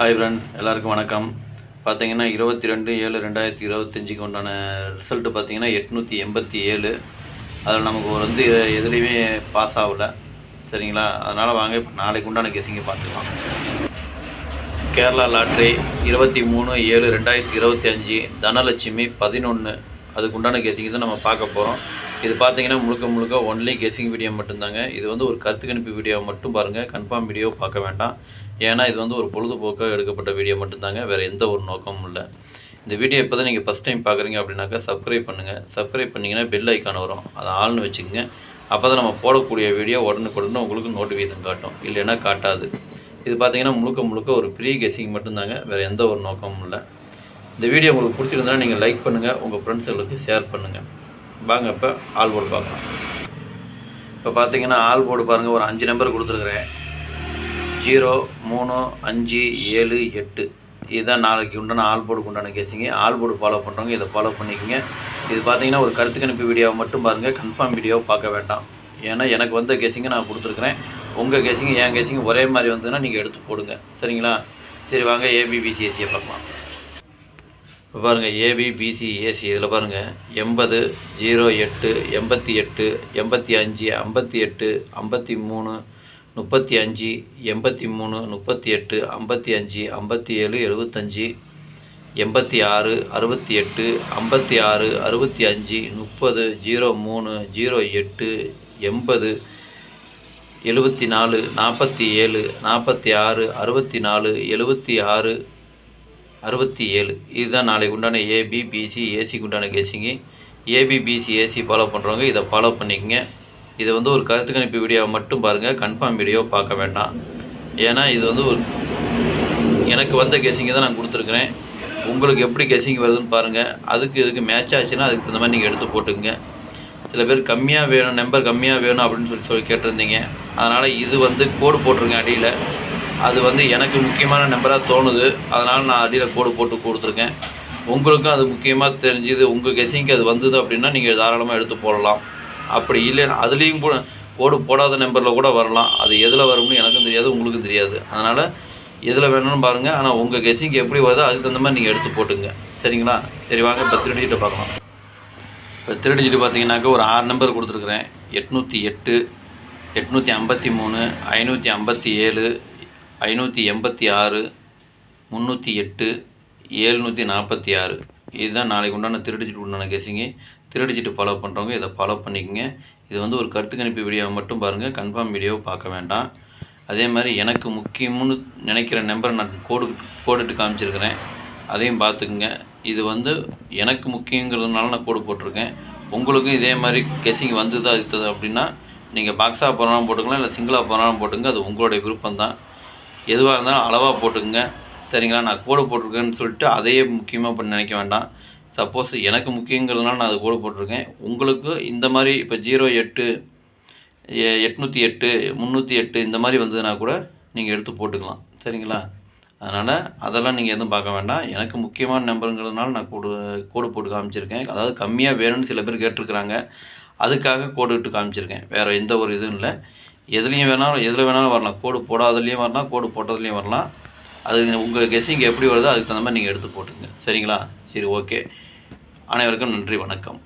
Hi friends, எல்லாருக்கும் வணக்கம். பார்த்தீங்கன்னா 22/7/2025க்கு உண்டான ரிசல்ட்டு பார்த்தீங்கன்னா 887. அதில் நமக்கு ஒரு எதுலேயுமே பாஸ் ஆகலை. சரிங்களா? அதனால் வாங்க இப்போ நாளைக்கு உண்டான கெஸிங்கை பார்த்துக்கலாம். கேரளா லாட்ரி 23/7/2025 தனலட்சுமி 11. அதுக்கு உண்டான கெஸிங் தான் நம்ம பார்க்க போகிறோம். இது பார்த்தீங்கன்னா முழுக்க ஒன்லி கெஸிங் வீடியோ மட்டும்தாங்க. இது ஒரு கருத்து கணிப்பு வீடியோ மட்டும் பாருங்கள். கன்ஃபார்ம் வீடியோ பார்க்க வேண்டாம். ஏன்னா இது ஒரு பொழுதுபோக்காக எடுக்கப்பட்ட வீடியோ மட்டும்தாங்க. வேறு எந்த ஒரு நோக்கமும் இல்லை. இந்த வீடியோ இப்போ தான் நீங்கள் ஃபஸ்ட் டைம் பார்க்குறீங்க அப்படின்னாக்கா சப்ஸ்கிரைப் பண்ணுங்கள். சப்ஸ்கிரைப் பண்ணிங்கன்னா பெல் ஐக்கான் வரும், அதை ஆள்னு வச்சுக்கோங்க. அப்போ தான் நம்ம போடக்கூடிய வீடியோ உடனுக்குடனே உங்களுக்கு நோட்டிஃபிகேஷன் காட்டும், இல்லைன்னா காட்டாது. இது பார்த்தீங்கன்னா முழுக்க ஒரு ப்ரீ கெஸிங் மட்டும்தாங்க. வேறு எந்த ஒரு நோக்கமும் இல்லை. இந்த வீடியோ உங்களுக்கு பிடிச்சிருந்தாலும் நீங்கள் லைக் பண்ணுங்கள், உங்கள் ஃப்ரெண்ட்ஸுகளுக்கு ஷேர் பண்ணுங்கள். வாங்க இப்போ ஆல் போர்டு பார்க்கலாம். இப்போ பார்த்தீங்கன்னா ஆல் போர்டு பாருங்கள், ஒரு 5 நம்பர் கொடுத்துருக்குறேன். 0, 3, 5, 7, 8. இதுதான் நாளைக்கு உண்டான ஆல் போர்டுக்கு உண்டான கெஸிங்க. ஆல் போர்டு ஃபாலோ பண்ணுறவங்க இதை ஃபாலோ பண்ணிக்கோங்க. இது பார்த்தீங்கன்னா ஒரு கருத்து கணிப்பு வீடியோவை மட்டும் பாருங்கள். கன்ஃபார்ம் வீடியோவை பார்க்க வேண்டாம். ஏன்னா எனக்கு வந்த கெஸிங்கை நான் கொடுத்துருக்குறேன். உங்கள் கெஸிங்க என் கெஸிங்க ஒரே மாதிரி வந்ததுன்னா நீங்கள் எடுத்து போடுங்க. சரிங்களா? சரி வாங்க ஏபிபிசிஎஸ்சியை பார்க்கலாம். இப்போ பாருங்கள் ஏபிபிசிஏசி இதில் பாருங்கள் 80, 08, 88, 85, 58, 53, 35, 83, 38, 55, 57, 75, 86, 68, 56, 65, 30, 03, 08, 80, 74, 47, 46, 64, 76, 67. இதுதான் நாளைக்கு உண்டான ஏபிபிசி ஏசிக்கு உண்டான கெஸிங்கு. ஏபிபிசி ஏசி ஃபாலோ பண்ணுறவங்க இதை ஃபாலோ பண்ணிக்கங்க. இது ஒரு கருத்து கணிப்பு வீடியோவை மட்டும் பாருங்கள். கன்ஃபார்ம் வீடியோ பார்க்க வேண்டாம். ஏன்னா இது ஒரு எனக்கு வந்த கெஸிங்கை தான் நான் கொடுத்துருக்குறேன். உங்களுக்கு எப்படி கெஸிங் வருதுன்னு பாருங்கள். இதுக்கு மேட்ச் ஆச்சுன்னா அதுக்கு தகுந்த மாதிரி நீங்கள் எடுத்து போட்டுங்க. சில பேர் கம்மியாக வேணும், நம்பர் கம்மியாக வேணும் அப்படின்னு சொல்லி கேட்டிருந்தீங்க. அதனால் இது கோடு போட்டிருங்க அடியில். அது எனக்கு முக்கியமான நம்பராக தோணுது, அதனால் நான் அடியில் கோடு போட்டு கொடுத்துருக்கேன். உங்களுக்கும் அது முக்கியமாக தெரிஞ்சுது, உங்கள் கெஸிங்க்கு அது வந்தது அப்படின்னா நீங்கள் தாராளமாக எடுத்து போடலாம். அப்படி இல்லைன்னா அதுலேயும் கூட கோடு போடாத நம்பரில் கூட வரலாம். அது எதில் வரும்னு எனக்கும் தெரியாது, உங்களுக்கும் தெரியாது. அதனால் எதில் வேணும்னு பாருங்கள். ஆனால் உங்கள் கெஸிங்க்கு எப்படி வருதோ அதுக்கு தகுந்த மாதிரி நீங்கள் எடுத்து போட்டுங்க. சரிங்களா? சரி வாங்க இப்போ 3 டிஜிட்டை பார்க்கலாம். இப்போ 3 டிஜிட்டு பார்த்தீங்கன்னாக்கா ஒரு 6 நம்பர் கொடுத்துருக்குறேன். 808, 853, 557, 586, 308, 746. இதுதான் நாளைக்கு உண்டான 3 டிஜிட் உண்டான கெஸிங்கு. 3 டிஜிட்டு ஃபாலோ பண்ணுறவங்க இதை ஃபாலோ பண்ணிக்கோங்க. இது ஒரு கருத்து கணிப்பு வீடியோவை மட்டும் பாருங்கள். கன்ஃபார்ம் வீடியோவை பார்க்க வேண்டாம். அதே மாதிரி எனக்கு முக்கியம்னு நினைக்கிற நம்பரை நான் கோடிட்டு காமிச்சிருக்கிறேன், அதையும் பார்த்துக்குங்க. இது எனக்கு முக்கியங்கிறதுனால நான் கோடு போட்டிருக்கேன். உங்களுக்கும் இதே மாதிரி கெஸிங் வந்தது அடுத்தது அப்படின்னா நீங்கள் பாக்ஸாக போனாலும் போட்டுக்கலாம், இல்லை சிங்கிளாக போனாலும் போட்டுங்க. அது உங்களுடைய விருப்பம்தான். எதுவாக இருந்தாலும் அளவாக போட்டுக்குங்க. சரிங்களா? நான் கோடு போட்டிருக்கேன்னு சொல்லிட்டு அதையே முக்கியமாக நினைக்க வேண்டாம். சப்போஸ் எனக்கு முக்கியங்கிறதுனால நான் அது கோடு போட்டிருக்கேன். உங்களுக்கு இந்த மாதிரி இப்போ 08, 808, 308 இந்த மாதிரி வந்ததுன்னா கூட நீங்கள் எடுத்து போட்டுக்கலாம். சரிங்களா? அதனால் அதெல்லாம் நீங்கள் எதுவும் பார்க்க வேண்டாம். எனக்கு முக்கியமான நம்பருங்கிறதுனால நான் கோடு போட்டு காமிச்சிருக்கேன். அதாவது கம்மியாக வேணும்னு சில பேர் கேட்டிருக்கிறாங்க, அதுக்காக கோடு விட்டு காமிச்சிருக்கேன். வேறு எந்த ஒரு இதுவும் இல்லை. எதில் வேணாலும் வரலாம். கோடு போடாததுலேயும் வரலாம், கோடு போட்டதுலேயும் வரலாம். அது உங்கள் கெஸிங் எப்படி வருதோ அதுக்கு தகுந்த மாதிரி நீங்கள் எடுத்து போட்டுங்க. சரிங்களா? சரி ஓகே. அனைவருக்கும் நன்றி, வணக்கம்.